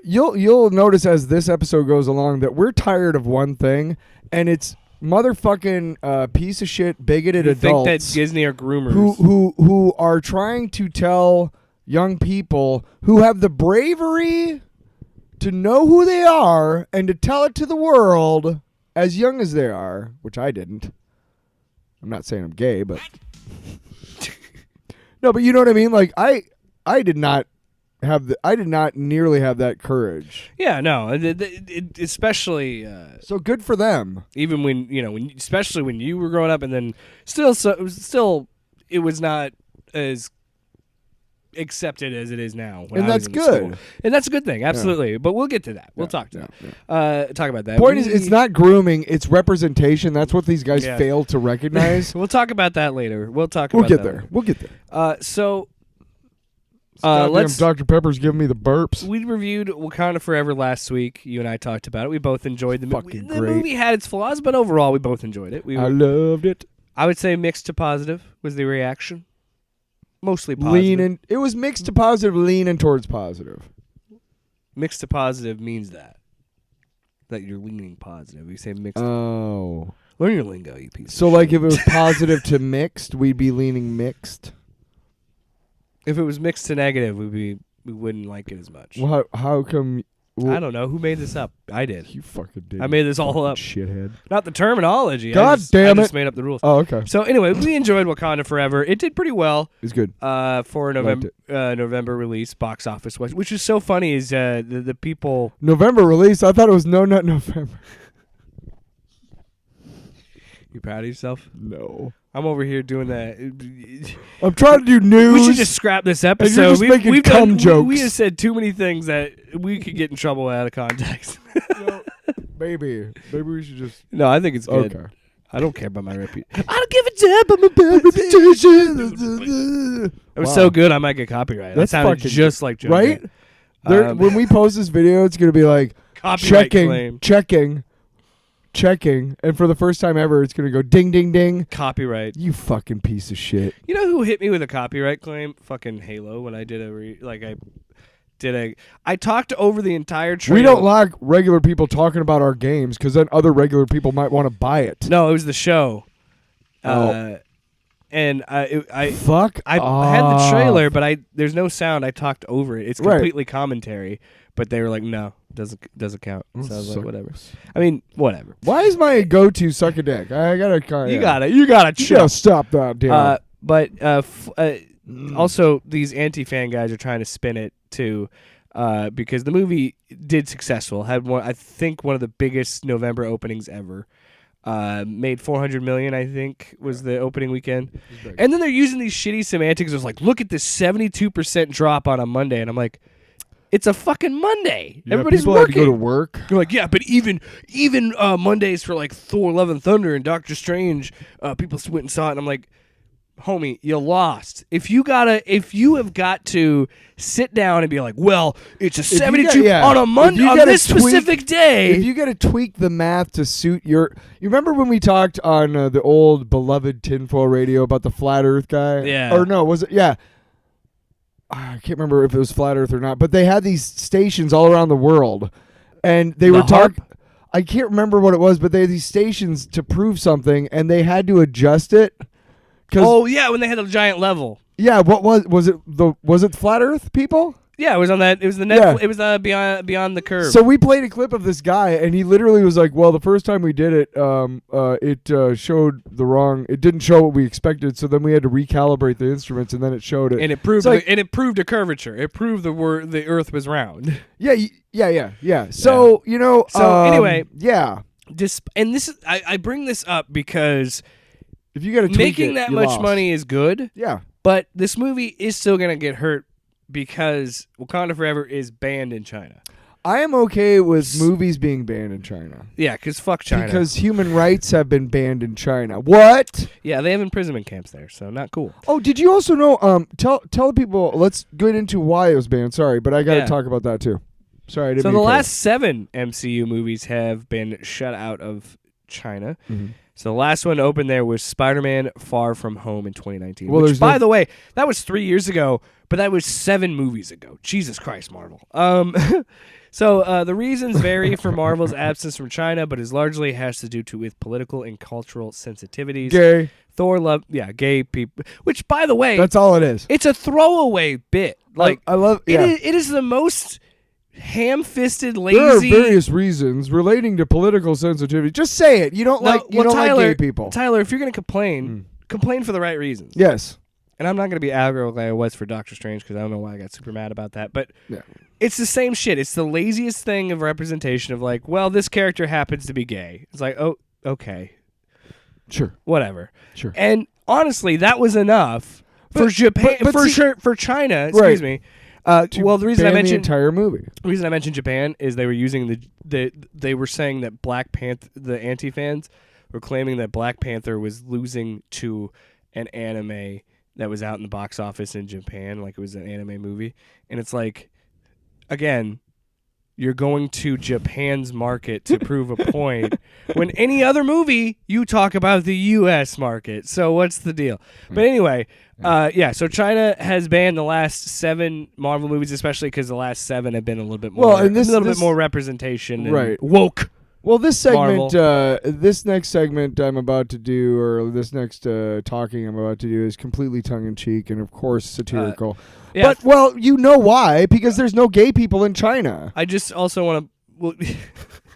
You'll notice as this episode goes along that we're tired of one thing, and it's motherfucking piece of shit bigoted adults. Think that Disney are groomers who are trying to tell young people who have the bravery to know who they are and to tell it to the world as young as they are, which I didn't. I'm not saying I'm gay, but no, but you know what I mean. Like I did not nearly have that courage. Yeah, no, especially. So good for them. Even especially when you were growing up, and then still, it was not as accepted as it is now. And that's good. And that's a good thing, absolutely. Yeah. But we'll get to that. We'll talk about that. Point is, it's not grooming; it's representation. That's what these guys fail to recognize. We'll talk about that later. We'll get there. We'll get there. Let's. Dr. Pepper's giving me the burps. We reviewed Wakanda Forever last week. You and I talked about it. We both enjoyed the movie. Fucking The great. movie had its flaws, but overall, we both enjoyed it. I loved it. I would say mixed to positive was the reaction. Mostly positive. It was mixed to positive, leaning towards positive. Mixed to positive means that you're leaning positive. You say mixed. Oh. Learn your lingo, you piece. So, like, if it was positive to mixed, we'd be leaning mixed. If it was mixed to negative, we wouldn't like it as much. Well, how come? I don't know. Who made this up? I did. You fucking did. I made this all up. Shithead. Not the terminology. God damn it. I just made up the rules. Oh, okay. So anyway, we enjoyed Wakanda Forever. It did pretty well. It's good. For a November release, box office, which is so funny is the people. November release? I thought it was not November. You proud of yourself? No. I'm over here doing that. I'm trying to do news. We should just scrap this episode. And you're just making cum jokes. We have said too many things that we could get in trouble out of context. Maybe we should just. No, I think it's good. Okay. I don't care about my reputation. I don't give a damn about my bad reputation. It was so good, I might get copyrighted. That sounded just like Joe. Right? When we post this video, it's going to be like checking, and for the first time ever, it's going to go ding, ding, ding. Copyright. You fucking piece of shit. You know who hit me with a copyright claim? Fucking Halo. When I did I talked over the entire trailer. We don't like regular people talking about our games because then other regular people might want to buy it. No, it was the show. And I had the trailer, but there's no sound. I talked over it. It's completely commentary. But they were like, no, doesn't count. So I was like, whatever. I mean, whatever. Why is my go-to suck a dick? I gotta. You gotta chill. You gotta stop that, damn. Also, these anti-fan guys are trying to spin it too, because the movie did successful. Had one of the biggest November openings ever. Made $400 million, I think, was the opening weekend. And then they're using these shitty semantics. It was like, look at this 72% drop on a Monday, and I'm like, it's a fucking Monday. Yeah, everybody's people working. Have to go to work. You're like, yeah, but even Mondays for like Thor: Love and Thunder and Doctor Strange, people went and saw it, and I'm like, homie, you lost. If you have got to sit down and be like, well, it's a 72 on a Monday on this specific day. If you got to tweak the math to suit your, you remember when we talked on the old beloved tinfoil radio about the flat Earth guy? Yeah. Or no, was it? Yeah. I can't remember if it was flat Earth or not, but they had these stations all around the world, and they were talking. I can't remember what it was, but they had these stations to prove something, and they had to adjust it. Oh yeah, when they had a giant level. Yeah, what was it? Was it flat Earth people? Yeah, it was on that. It was the net. Yeah. It was beyond the curve. So we played a clip of this guy, and he literally was like, "Well, the first time we did it, it showed the wrong. It didn't show what we expected. So then we had to recalibrate the instruments, and then it showed it. And it proved. It proved a curvature. It proved the Earth was round. Yeah. So anyway, yeah. And this is I bring this up because if you got to making that much money is good. Yeah. But this movie is still gonna get hurt. Because Wakanda Forever is banned in China. I am okay with movies being banned in China. Yeah, because fuck China. Because human rights have been banned in China. What? Yeah, they have imprisonment camps there, so not cool. Oh, did you also know? Tell the people. Let's get into why it was banned. Sorry, but I got to talk about that too. Sorry, I didn't. So the last 7 MCU movies have been shut out of China. Mm-hmm. So the last one to open there was Spider-Man Far From Home in 2019. Well, which, by the way, that was 3 years ago, but that was 7 movies ago. Jesus Christ, Marvel. So the reasons vary for Marvel's absence from China, but it largely has to do with political and cultural sensitivities. Gay. Thor gay people. Which, by the way, That's all it is. it's a throwaway bit. Like I love. it, Yeah. it is the most ham-fisted, There are lazy. various reasons relating to political sensitivity. Just say it. You don't like gay people. Tyler, if you're gonna complain, complain for the right reasons. Yes. And I'm not gonna be aggro like I was for Doctor Strange because I don't know why I got super mad about that. But Yeah. it's the same shit. It's the laziest thing of representation of like, well, this character happens to be gay. It's like, oh, okay, Sure. whatever. Sure. And honestly, that was enough for Japan, but for China. Excuse me. Well, the reason I Ban the mentioned entire movie. the reason I mentioned Japan is they were using they were saying that Black Panther, the anti-fans were claiming that Black Panther was losing to an anime that was out in the box office in Japan, like it was an anime movie. And it's like, again, you're going to Japan's market to prove a point when any other movie you talk about the U.S. market. So what's the deal? But anyway, so China has banned the last 7 Marvel movies, especially because the last 7 have been a little bit more, bit more representation, and Right. woke. Well, this segment, Marvel. this next segment I'm about to do, or this next talking I'm about to do, is completely tongue-in-cheek and, of course, satirical. Yeah. But, well, you know why? Because there's no gay people in China. I just also want to. Well,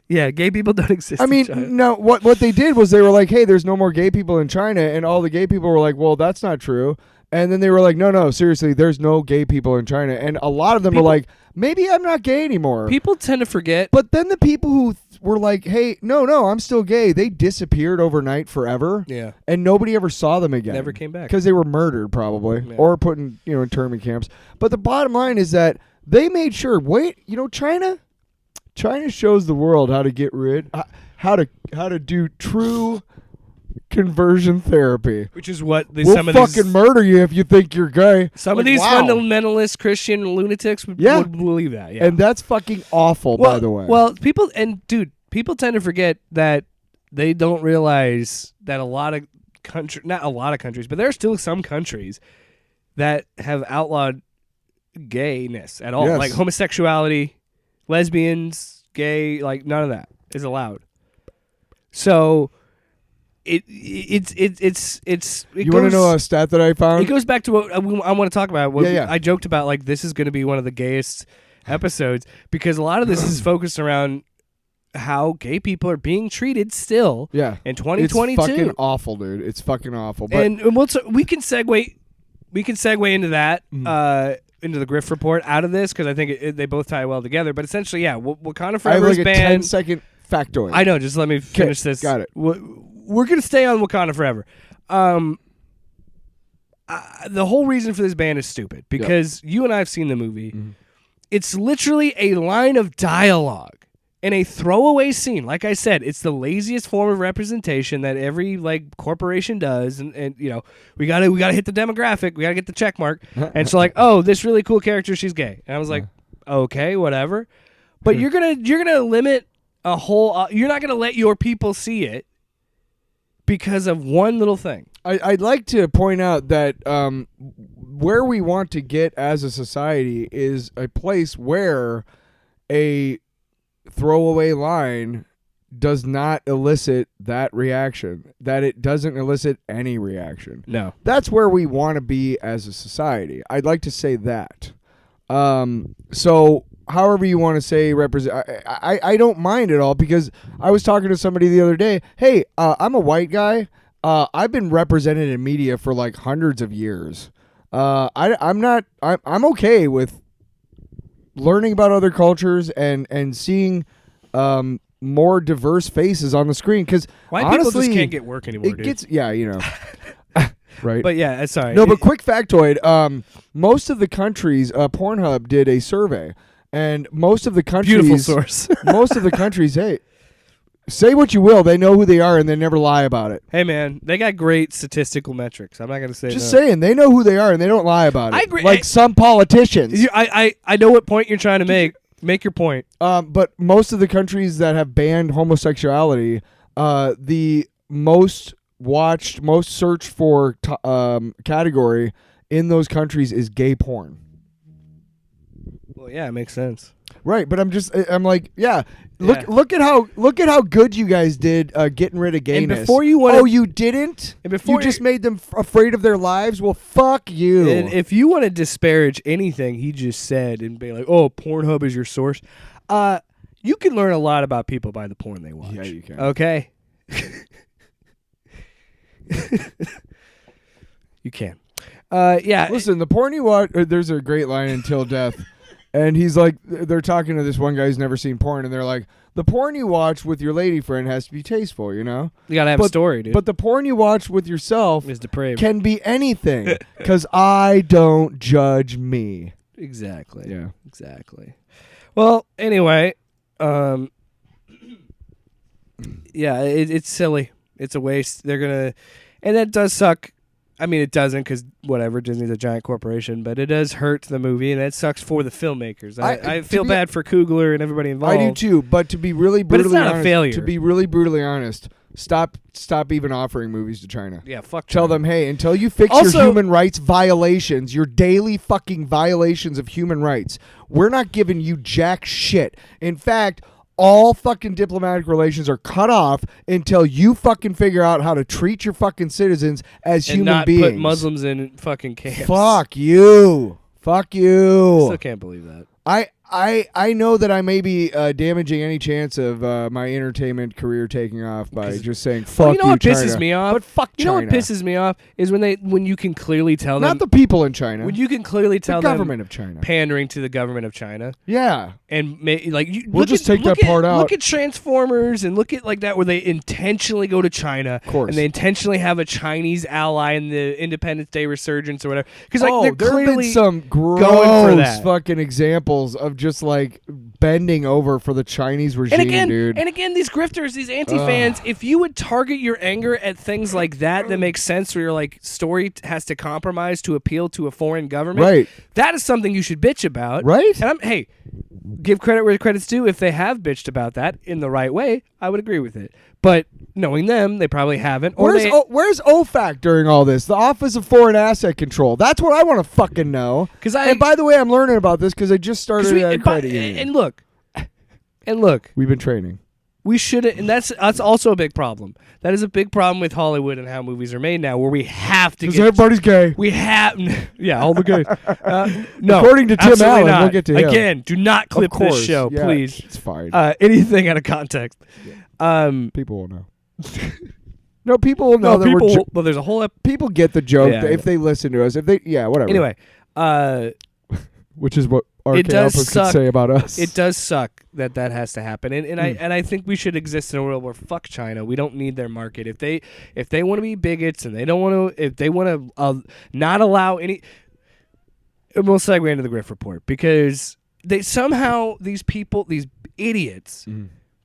yeah, gay people don't exist. I mean, in China. no. What they did was they were like, "Hey, there's no more gay people in China," and all the gay people were like, "Well, that's not true." And then they were like, "No, seriously, there's no gay people in China." And a lot of them were like, "Maybe I'm not gay anymore." People tend to forget. But then the people who were like, "Hey, no, I'm still gay," they disappeared overnight forever. Yeah. And nobody ever saw them again. Never came back. Because they were murdered, probably, Yeah. or put in internment camps. But the bottom line is that they made sure. China shows the world how to get rid, how to do true conversion therapy. Which is what We'll some of fucking these murder you if you think you're gay. some Like, of these wow. fundamentalist Christian lunatics would believe that. Yeah. And that's fucking awful, by the way. Well, people tend to forget that they don't realize that a lot of not a lot of countries, but there are still some countries that have outlawed gayness at all. Yes. Like homosexuality, lesbians, gay, like none of that is allowed. So it's you want to know a stat that I found? it goes back to what I want to talk about. What Yeah. I joked about, like, this is going to be one of the gayest episodes because a lot of this is focused around how gay people are being treated still Yeah. in 2022. It's fucking awful, dude. It's fucking awful. But And we can segue into that, into the Griff report out of this because I think they both tie well together. But essentially, yeah, Wakanda I have Forever like is a banned. 10-second factoid. I know. Just let me finish this. Got it. We're gonna stay on Wakanda Forever. The whole reason for this ban is stupid because you and I have seen the movie. Mm-hmm. It's literally a line of dialogue in a throwaway scene. Like I said, it's the laziest form of representation that every corporation does, and we gotta hit the demographic. We gotta get the check mark. And it's like, oh, this really cool character, she's gay. And I was like, okay, whatever. But you're gonna limit a whole. You're not gonna let your people see it because of one little thing. I'd like to point out that where we want to get as a society is a place where a throwaway line does not elicit that reaction, that it doesn't elicit any reaction. No. That's where we want to be as a society. I'd like to say that. So however you want to say represent, I don't mind at all because I was talking to somebody the other day. Hey, I'm a white guy. I've been represented in media for like hundreds of years. I'm okay with learning about other cultures and seeing more diverse faces on the screen because White honestly, people just can't get work anymore, dude. Right. But yeah, sorry. No, but quick factoid: most of the countries, Pornhub did a survey, and most of the countries, beautiful source. most of the countries, hey, say what you will, they know who they are and they never lie about it. Hey man, they got great statistical metrics. I'm not gonna say Just no. saying, they know who they are and they don't lie about it. I agree. Like some politicians. I know what point you're trying to make. Make your point. But most of the countries that have banned homosexuality, the most watched, most searched for category in those countries is gay porn. Well, yeah, it makes sense. Right, but I'm like, yeah. Look at how good you guys did getting rid of gayness. And before you want, you didn't. And before you just made them afraid of their lives. Well, fuck you. And if you want to disparage anything he just said and be like, "Oh, Pornhub is your source," you can learn a lot about people by the porn they watch. Yeah, you can. Okay. You can. Yeah. Listen, the porn you watch. There's a great line in Till Death. And he's like, they're talking to this one guy who's never seen porn, and they're like, the porn you watch with your lady friend has to be tasteful, you know? You gotta have a story, dude. But the porn you watch with yourself is depraved. Can be anything, because I don't judge me. Exactly. Yeah. Exactly. Well, anyway, yeah, it's silly. It's a waste. They're gonna, and that does suck. I mean, it doesn't because whatever, Disney's a giant corporation, but it does hurt the movie, and that sucks for the filmmakers. I feel bad for Coogler and everybody involved. I do too, but to be really brutally but it's not honest, a failure. To be really brutally honest, stop even offering movies to China. Yeah, fuck China. Tell them, hey, until you fix your human rights violations, your daily fucking violations of human rights, we're not giving you jack shit. In fact, all fucking diplomatic relations are cut off until you fucking figure out how to treat your fucking citizens as human beings. And not put Muslims in fucking camps. Fuck you. Fuck you. I still can't believe that. I know that I may be damaging any chance of my entertainment career taking off by just saying fuck you know what China. pisses me off? But fuck you China. know what pisses me off is when you can clearly tell them, not the people in China, when you can clearly tell the government them of China pandering to the government of China. Yeah, and we'll just take that part out. Look at Transformers and look at like that where they intentionally go to China, of course, and they intentionally have a Chinese ally in the Independence Day resurgence or whatever. Because like they're there have clearly been some gross going for that. fucking examples of just like bending over for the Chinese regime, dude. And again, these grifters, these anti-fans, if you would target your anger at things like that makes sense, where your like story has to compromise to appeal to a foreign government, right? That is something you should bitch about, right? And hey, give credit where credit's due. If they have bitched about that in the right way, I would agree with it. But knowing them, they probably haven't. Or where's OFAC during all this? The Office of Foreign Asset Control. That's what I want to fucking know. And by the way, I'm learning about this because I just started a credit union. And look, we've been training. We shouldn't, and that's also a big problem. That is a big problem with Hollywood and how movies are made now, where we have to. Because everybody's gay. We have, yeah, all the gays. No, according to Tim Allen, not. We'll get to him. Again, do not clip this show, please. It's fine. Anything out of context. People will know. No, people will know that we're. Well, there's a whole. People get the joke if they listen to us. If they, whatever. Anyway, which is what RK Alpha could say about us. It does suck that has to happen, and I think we should exist in a world where fuck China. We don't need their market. If they want to be bigots and they don't want to, if they want to not allow any, we'll segue into the Griff Report because they somehow these idiots.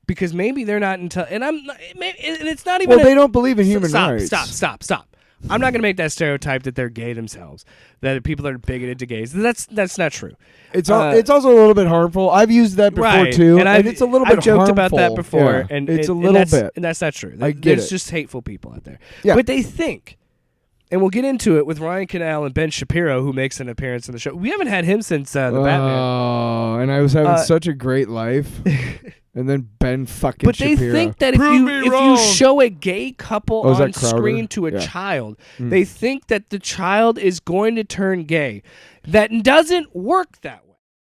Because maybe they're not and I'm not, and it's not even. Well, they don't believe in human rights. Stop. I'm not going to make that stereotype that they're gay themselves. That people are bigoted to gays. That's not true. It's also a little bit harmful. I've used that before too, and it's a little bit. I've joked harmful. about that before, yeah, and it's a little bit, and that's not true. I get There's it. just hateful people out there. Yeah. But they think. And we'll get into it with Ryan Canal and Ben Shapiro, who makes an appearance in the show. We haven't had him since the Batman. Oh, and I was having such a great life. And then Ben fucking Shapiro. But they think that if you show a gay couple on screen to a child, they think that the child is going to turn gay. That doesn't work that